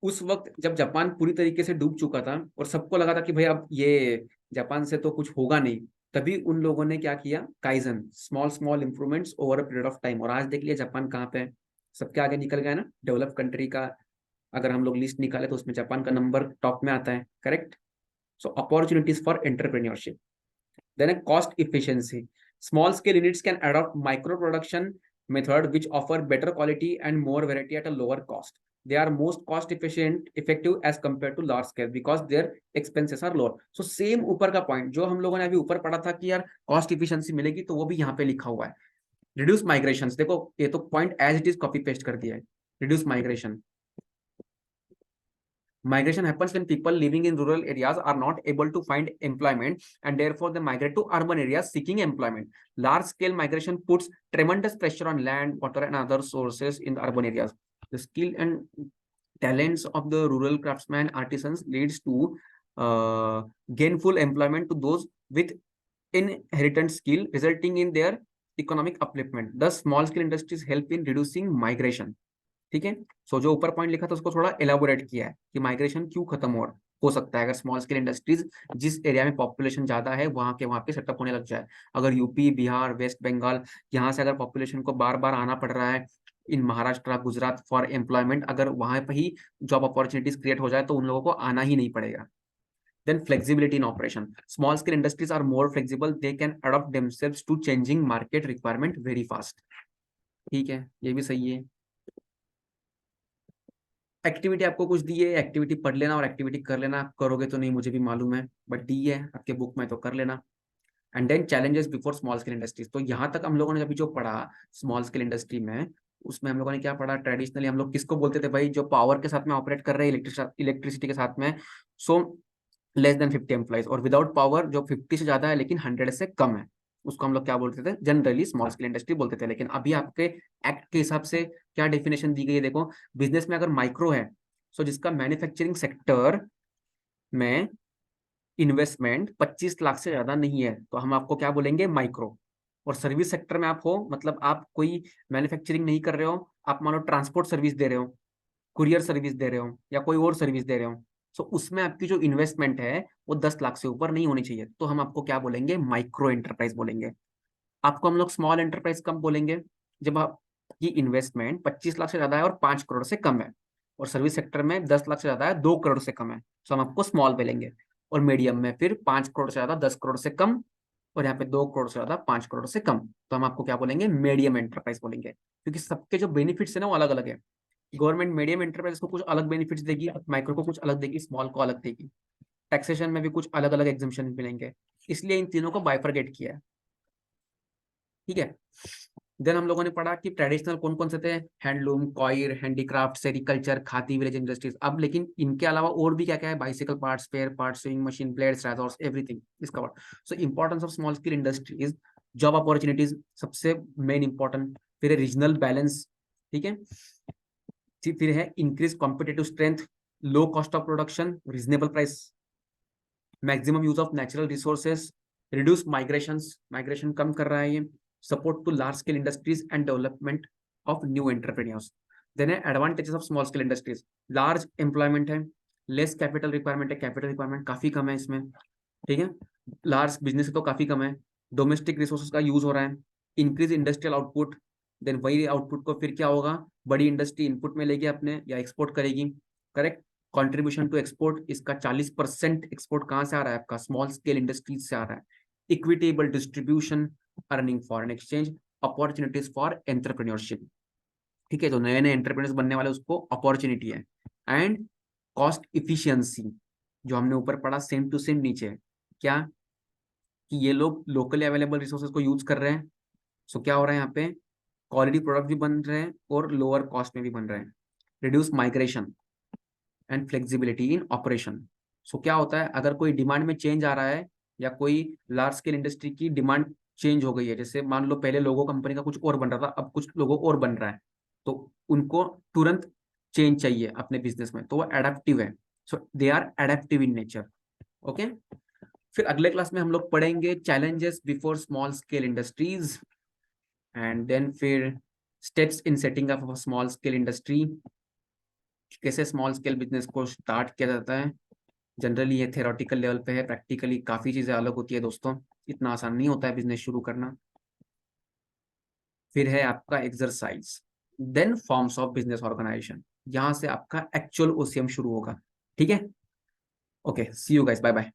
S1: उस वक्त जब जापान पूरी तरीके से डूब चुका था और सबको लगा था कि भाई अब ये जापान से तो कुछ होगा नहीं, तभी उन लोगों ने क्या किया? Kaizen, small small improvements over a period of time. और आज देख लिया जापान कहाँ पे है, सबके आगे निकल गया ना. डेवलप कंट्री का अगर हम लोग लिस्ट निकाले तो उसमें जापान का नंबर टॉप में आता है. Correct. So opportunities for entrepreneurship. Then है cost efficiency, small scale units can adopt micro production method which offer better quality and more variety at a lower cost. They are most cost efficient effective as compared to large scale because their expenses are lower. So same ऊपर का point जो हम लोगों ने अभी ऊपर पढ़ा था कि यार कॉस्ट इफिशिएंसी मिलेगी, तो वो भी यहाँ पे लिखा हुआ है. रिड्यूस माइग्रेशन, देखो ये तो point as it is copy paste कर दिया है. Reduce migration, migration happens when people living in rural areas are not able to find employment and therefore they migrate to urban areas seeking employment. Large scale migration puts tremendous pressure on land, water and other sources in the urban areas. The skill and talents of the rural craftsmen artisans leads to gainful employment to those with inherent skill, resulting in their economic upliftment. Thus small scale industries help in reducing migration. ठीक है. सो जो ऊपर point लिखा था उसको थोड़ा elaborate किया है कि माइग्रेशन क्यों खत्म हो सकता है अगर स्मॉल स्केल इंडस्ट्रीज जिस एरिया में पॉपुलेशन ज्यादा है वहां पे सेटअप होने लग जाए. अगर यूपी, बिहार, वेस्ट बंगाल यहाँ से अगर पॉपुलेशन को बार बार आना पड़ रहा है इन महाराष्ट्र, गुजरात फॉर एम्प्लॉयमेंट, अगर वहां पर ही जॉब अपॉर्चुनिटीज क्रिएट हो जाए तो उन लोगों को आना ही नहीं पड़ेगा. Then flexibility in operation. Small scale industries are more flexible. They can adapt themselves to changing market requirement very fast. ठीक है, ये भी सही है. एक्टिविटी आपको कुछ दी है, एक्टिविटी पढ़ लेना और एक्टिविटी कर लेना. करोगे तो नहीं मुझे भी मालूम है, बट दी है आपके बुक में तो कर लेना. And then challenges before small scale industries. तो यहाँ तक हम लोगों ने अभी जो पढ़ा स्मॉल स्केल इंडस्ट्री में, उसमें हम लोगों ने क्या पढ़ा? ट्रेडिशनली हम लोग किसको बोलते थे भाई? जो पावर के साथ में ऑपरेट कर रहे हैं, इलेक्ट्रिसिटी के साथ में. सो लेस देन 50 एम्प्लॉइज, और विदाउट पावर जो 50 से ज्यादा है लेकिन 100 से कम है, उसको हम लोग क्या बोलते थे? जनरली स्मॉल स्केल इंडस्ट्री बोलते थे. लेकिन अभी आपके एक्ट के हिसाब से क्या डेफिनेशन दी गई है देखो. बिजनेस में अगर माइक्रो है, सो जिसका मैन्युफैक्चरिंग सेक्टर में इन्वेस्टमेंट 25 लाख से ज्यादा नहीं है, तो हम आपको क्या बोलेंगे? माइक्रो. और सर्विस सेक्टर में आप हो, मतलब आप कोई मैन्युफैक्चरिंग नहीं कर रहे हो, आप मान लो ट्रांसपोर्ट सर्विस दे रहे हो, कुरियर सर्विस दे रहे हो या कोई और सर्विस दे रहे हो, सो उसमें आपकी जो इन्वेस्टमेंट है वो 10 लाख से ऊपर नहीं होनी चाहिए, तो हम आपको क्या बोलेंगे? माइक्रो एंटरप्राइज बोलेंगे. आपको हम लोग स्मॉल एंटरप्राइज कब बोलेंगे? जब आपकी इन्वेस्टमेंट 25 लाख से ज्यादा है और 5 करोड़ से कम है, और सर्विस सेक्टर में 10 लाख से ज्यादा है, 2 करोड़ से कम है, तो हम आपको स्मॉल बोलेंगे. और मीडियम में फिर 5 करोड़ से ज्यादा, 10 करोड़ से कम, और यहाँ पे 2 करोड़ से ज्यादा, 5 करोड़ से कम, तो हम आपको क्या बोलेंगे? मीडियम एंटरप्राइज बोलेंगे. क्योंकि सबके जो बेनिफिट्स है ना वो अलग अलग है. गवर्नमेंट मीडियम एंटरप्राइज को कुछ अलग बेनिफिट्स देगी, माइक्रो को कुछ अलग देगी, स्मॉल को अलग देगी. टैक्सेशन में भी कुछ अलग अलग एग्जम्पशन मिलेंगे, इसलिए इन तीनों को बाइफरगेट किया है. ठीक है. देन हम लोगों ने पढ़ा कि ट्रेडिशनल कौन कौन से थे? Handloom, coir, handicraft, sericulture, khadi, village industries. अब लेकिन इनके अलावा और भी क्या क्या है? Bicycle parts, spare parts, swing machine, blades, trousers, everything is covered. So importance of small scale industries, job opportunities सबसे मेन इंपॉर्टेंट. फिर रीजनल बैलेंस, ठीक है. फिर है increase competitive strength, low cost of production, reasonable price, maximum use of natural resources, reduce migration कम कर रहा है ये, support to large scale industries and development of new entrepreneurs. Then है advantages of small scale industries, large employment है, less capital requirement है, capital requirement काफी कम है इसमें. ठीक है. लार्ज बिजनेस तो काफी कम है, डोमेस्टिक रिसोर्सेज का यूज हो रहा है, इंक्रीज इंडस्ट्रियल आउटपुट. देन वही आउटपुट को फिर क्या होगा? बड़ी इंडस्ट्री इनपुट में लेगी अपने या एक्सपोर्ट करेगी. करेक्ट. कंट्रीब्यूशन टू एक्सपोर्ट, इसका 40% एक्सपोर्ट कहाँ से आ रहा है? आपका स्मॉल स्केल इंडस्ट्रीज से आ रहा है. Equitable distribution, earning foreign exchange, opportunities for entrepreneurship. ठीक है. तो नए नए एंटरप्रेन्योर्स बनने वाले उसको अपॉर्चुनिटी है. एंड कॉस्ट इफिशियंसी, जो हमने ऊपर पढ़ा सेम टू सेम नीचे, क्या कि ये लोग लोकली अवेलेबल रिसोर्सेज को यूज कर रहे हैं. सो क्या हो रहा है यहाँ पे? क्वालिटी प्रोडक्ट भी बन रहे हैं और लोअर कॉस्ट में भी बन रहे हैं. Reduce migration and flexibility in operation. So क्या होता है? अगर कोई डिमांड में चेंज आ रहा है या कोई लार्ज स्केल इंडस्ट्री की डिमांड चेंज हो गई है, जैसे मान लो पहले लोगो कंपनी का कुछ और बन रहा था, अब कुछ लोगो और बन रहा है, तो उनको तुरंत चेंज चाहिए अपने बिजनेस में, तो वो एडेप्टिव है. So they are adaptive in nature. Okay. फिर अगले क्लास में हम लोग पढ़ेंगे challenges before small scale industries, and then फिर steps in setting up small scale industry, कैसे स्मॉल स्केल बिजनेस को स्टार्ट किया जाता है. जनरली ये थेरोटिकल लेवल पे है, प्रैक्टिकली काफी चीजें अलग होती है दोस्तों, इतना आसान नहीं होता है बिजनेस शुरू करना. फिर है आपका exercise, then forms of business organisation, यहाँ से आपका एक्चुअल ओसीएम शुरू होगा. ठीक है. Okay, see you guys, bye bye.